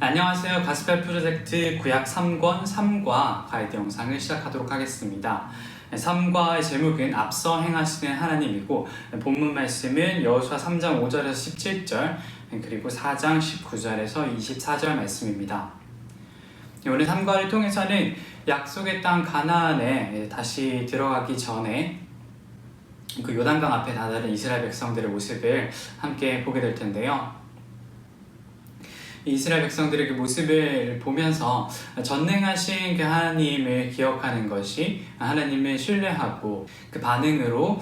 안녕하세요. 가스펠 프로젝트 구약 3권 3과 가이드 영상을 시작하도록 하겠습니다. 3과의 제목은 앞서 행하시는 하나님이고, 본문 말씀은 여호수아 3장 5절에서 17절 그리고 4장 19절에서 24절 말씀입니다. 오늘 3과를 통해서는 약속의 땅 가나안에 다시 들어가기 전에 그 요단강 앞에 다다른 이스라엘 백성들의 모습을 함께 보게 될 텐데요. 이스라엘 백성들의 그 모습을 보면서 전능하신 그 하나님을 기억하는 것이 하나님을 신뢰하고 그 반응으로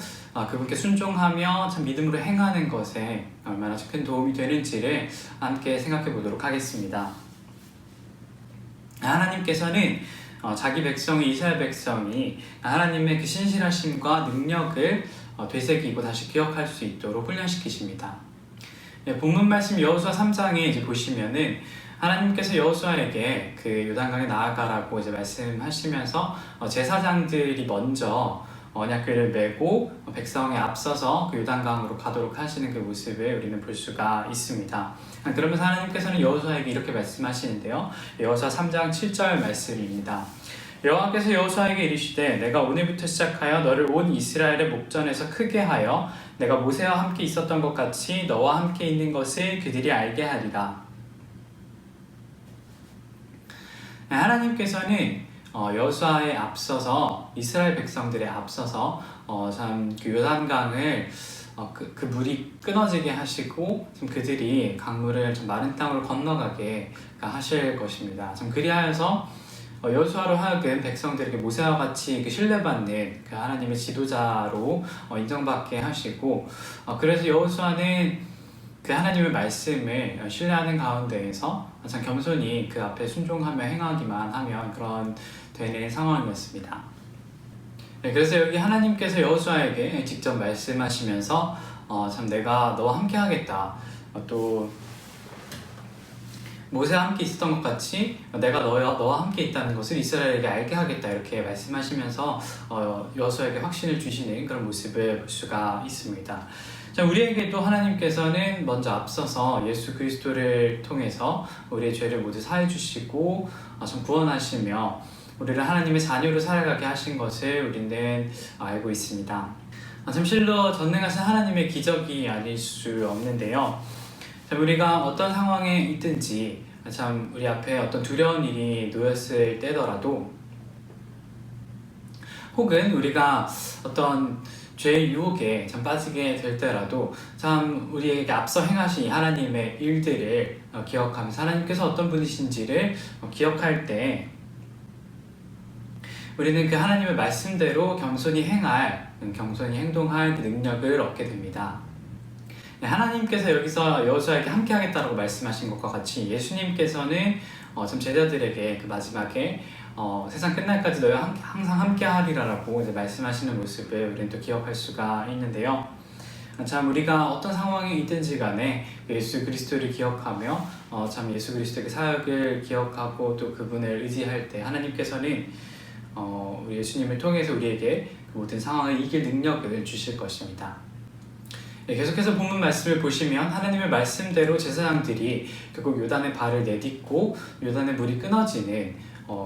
그분께 순종하며 참 믿음으로 행하는 것에 얼마나 큰 도움이 되는지를 함께 생각해 보도록 하겠습니다. 하나님께서는 자기 백성이 이스라엘 백성이 하나님의 그 신실하심과 능력을 되새기고 다시 기억할 수 있도록 훈련시키십니다. 본문 말씀 여호수아 3장에 이제 보시면은 하나님께서 여호수아에게 그 요단강에 나아가라고 이제 말씀하시면서 제사장들이 먼저 언약궤를 메고 백성에 앞서서 그 요단강으로 가도록 하시는 그 모습을 우리는 볼 수가 있습니다. 그러면서 하나님께서는 여호수아에게 이렇게 말씀하시는데요. 여호수아 3장 7절 말씀입니다. 여호와께서 여호수아에게 이르시되 내가 오늘부터 시작하여 너를 온 이스라엘의 목전에서 크게 하여 내가 모세와 함께 있었던 것 같이 너와 함께 있는 것을 그들이 알게 하리라. 하나님께서는 여호수아에 앞서서 이스라엘 백성들에 앞서서 참 그 요단강을 그 물이 끊어지게 하시고 좀 그들이 강물을 좀 마른 땅으로 건너가게 하실 것입니다. 참 그리하여서 여호수아로 하여금 백성들에게 모세와 같이 그 신뢰받는 그 하나님의 지도자로 인정받게 하시고, 그래서 여호수아는 그 하나님의 말씀을 신뢰하는 가운데에서 참 겸손히 그 앞에 순종하며 행하기만 하면 그런 되는 상황이었습니다. 그래서 여기 하나님께서 여호수아에게 직접 말씀하시면서 참 내가 너와 함께 하겠다, 또 모세와 함께 있었던 것 같이 내가 너와 함께 있다는 것을 이스라엘에게 알게 하겠다, 이렇게 말씀하시면서 여호수아에게 확신을 주시는 그런 모습을 볼 수가 있습니다. 자, 우리에게도 하나님께서는 먼저 앞서서 예수 그리스도를 통해서 우리의 죄를 모두 사해 주시고 참 구원하시며 우리를 하나님의 자녀로 살아가게 하신 것을 우리는 알고 있습니다. 참 실로 전능하신 하나님의 기적이 아닐 수 없는데요. 우리가 어떤 상황에 있든지 참 우리 앞에 어떤 두려운 일이 놓였을 때더라도, 혹은 우리가 어떤 죄의 유혹에 참 빠지게 될 때라도 참 우리에게 앞서 행하신 하나님의 일들을 기억하면서 하나님께서 어떤 분이신지를 기억할 때 우리는 그 하나님의 말씀대로 겸손히 행동할 그 능력을 얻게 됩니다. 하나님께서 여기서 여호수아에게 함께 하겠다라고 말씀하신 것과 같이 예수님께서는 좀 제자들에게 그 마지막에 세상 끝날까지 너희와 항상 함께 하리라라고 이제 말씀하시는 모습을 우리는 또 기억할 수가 있는데요. 참 우리가 어떤 상황에 있든지 간에 예수 그리스도를 기억하며 참 예수 그리스도의 사역을 기억하고 또 그분을 의지할 때 하나님께서는 우리 예수님을 통해서 우리에게 그 모든 상황을 이길 능력을 주실 것입니다. 계속해서 본문 말씀을 보시면 하나님의 말씀대로 제사장들이 결국 요단의 발을 내딛고 요단의 물이 끊어지는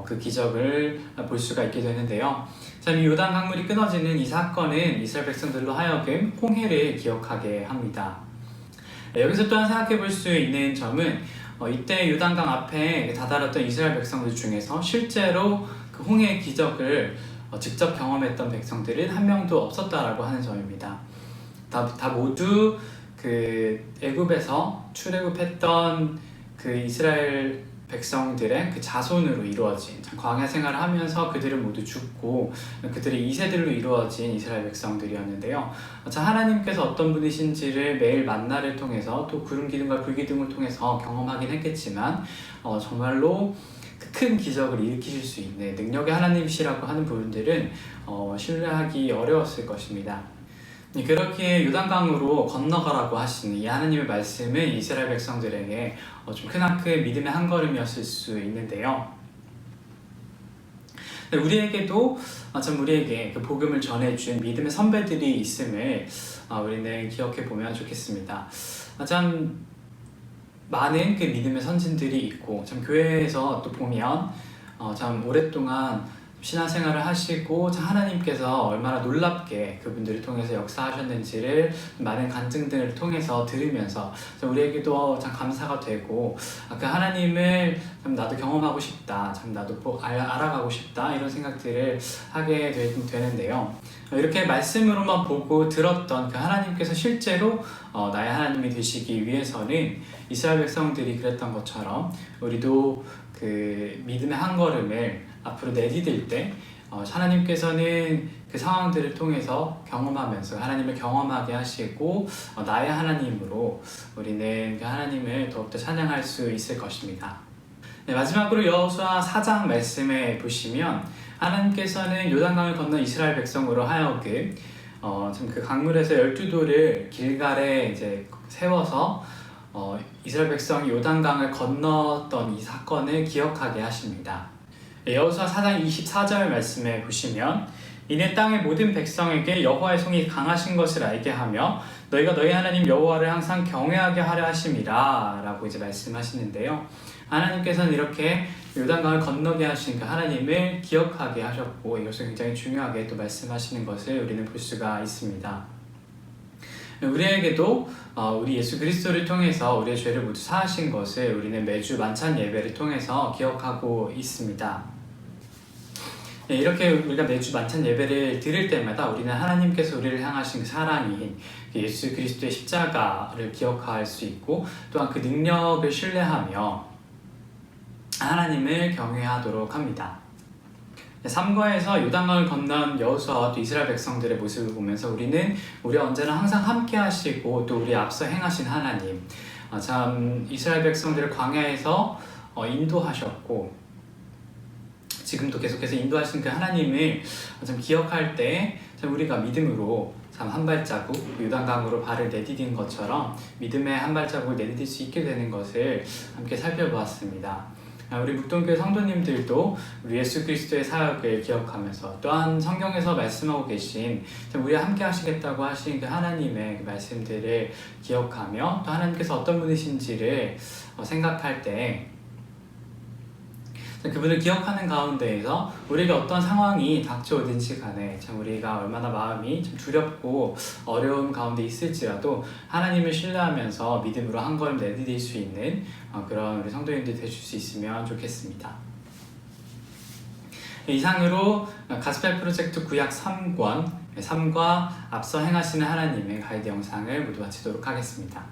그 기적을 볼 수가 있게 되는데요. 참 이 요단 강물이 끊어지는 이 사건은 이스라엘 백성들로 하여금 홍해를 기억하게 합니다. 여기서 또한 생각해 볼 수 있는 점은 이때 요단강 앞에 다다랐던 이스라엘 백성들 중에서 실제로 그 홍해의 기적을 직접 경험했던 백성들은 한 명도 없었다라고 하는 점입니다. 다 모두 그 애굽에서 출애굽했던 그 이스라엘 백성들의 그 자손으로 이루어진 광야 생활을 하면서 그들은 모두 죽고 그들의 2세들로 이루어진 이스라엘 백성들이었는데요. 참 하나님께서 어떤 분이신지를 매일 만나를 통해서 또 구름 기둥과 불 기둥을 통해서 경험하긴 했겠지만 정말로 큰 기적을 일으키실 수 있는 능력의 하나님이시라고 하는 부분들은 신뢰하기 어려웠을 것입니다. 그렇게 요단강으로 건너가라고 하시는 이 하나님의 말씀은 이스라엘 백성들에게 좀 크나큰 믿음의 한 걸음이었을 수 있는데요. 우리에게도 우리에게 그 복음을 전해준 믿음의 선배들이 있음을 우리는 기억해 보면 좋겠습니다. 참 많은 그 믿음의 선진들이 있고, 참 교회에서 또 보면 참 오랫동안 신앙생활을 하시고 참 하나님께서 얼마나 놀랍게 그분들을 통해서 역사하셨는지를 많은 간증 등을 통해서 들으면서 참 우리에게도 참 감사가 되고, 그 하나님을 참 나도 경험하고 싶다, 참 나도 알아가고 싶다, 이런 생각들을 하게 되는데요. 이렇게 말씀으로만 보고 들었던 그 하나님께서 실제로 나의 하나님이 되시기 위해서는 이스라엘 백성들이 그랬던 것처럼 우리도 그 믿음의 한 걸음을 앞으로 내디딜 때 하나님께서는 그 상황들을 통해서 경험하면서 하나님을 경험하게 하시고 나의 하나님으로 우리는 그 하나님을 더욱더 찬양할 수 있을 것입니다. 네, 마지막으로 여호수아 4장 말씀에 보시면 하나님께서는 요단강을 건너 이스라엘 백성으로 하여금 참 그 강물에서 12돌을 길갈에 이제 세워서 이스라엘 백성이 요단강을 건넜던 이 사건을 기억하게 하십니다. 여호수아 4장 24절 말씀에 보시면 이는 땅의 모든 백성에게 여호와의 손이 강하신 것을 알게 하며 너희가 너희 하나님 여호와를 항상 경외하게 하려 하심이라 라고 이제 말씀하시는데요. 하나님께서는 이렇게 요단강을 건너게 하신 그 하나님을 기억하게 하셨고, 이것을 굉장히 중요하게 또 말씀하시는 것을 우리는 볼 수가 있습니다. 우리에게도 우리 예수 그리스도를 통해서 우리의 죄를 모두 사하신 것을 우리는 매주 만찬 예배를 통해서 기억하고 있습니다. 네, 이렇게 우리가 매주 만찬 예배를 드릴 때마다 우리는 하나님께서 우리를 향하신 그 사랑인 예수 그리스도의 십자가를 기억할 수 있고, 또한 그 능력을 신뢰하며 하나님을 경외하도록 합니다. 3과에서 요단강을 건넌 여호수아와 또 이스라엘 백성들의 모습을 보면서 우리는 언제나 항상 함께 하시고 또 우리 앞서 행하신 하나님, 참 이스라엘 백성들을 광야에서 인도하셨고 지금도 계속해서 인도하시는 그 하나님을 참 기억할 때 참 우리가 믿음으로 참 한 발자국 요단강으로 발을 내디딘 것처럼 믿음의 한 발자국을 내디딜 수 있게 되는 것을 함께 살펴보았습니다. 우리 묵동교회 성도님들도 우리 예수 그리스도의 사역을 기억하면서 또한 성경에서 말씀하고 계신 우리와 함께 하시겠다고 하신 그 하나님의 그 말씀들을 기억하며 또 하나님께서 어떤 분이신지를 생각할 때 그분을 기억하는 가운데에서 우리에게 어떤 상황이 닥쳐오든지 간에 참 우리가 얼마나 마음이 좀 두렵고 어려운 가운데 있을지라도 하나님을 신뢰하면서 믿음으로 한 걸음 내디딜 수 있는 그런 우리 성도님들 되실 수 있으면 좋겠습니다. 이상으로 가스펠 프로젝트 구약 3과 앞서 행하시는 하나님의 가이드 영상을 모두 마치도록 하겠습니다.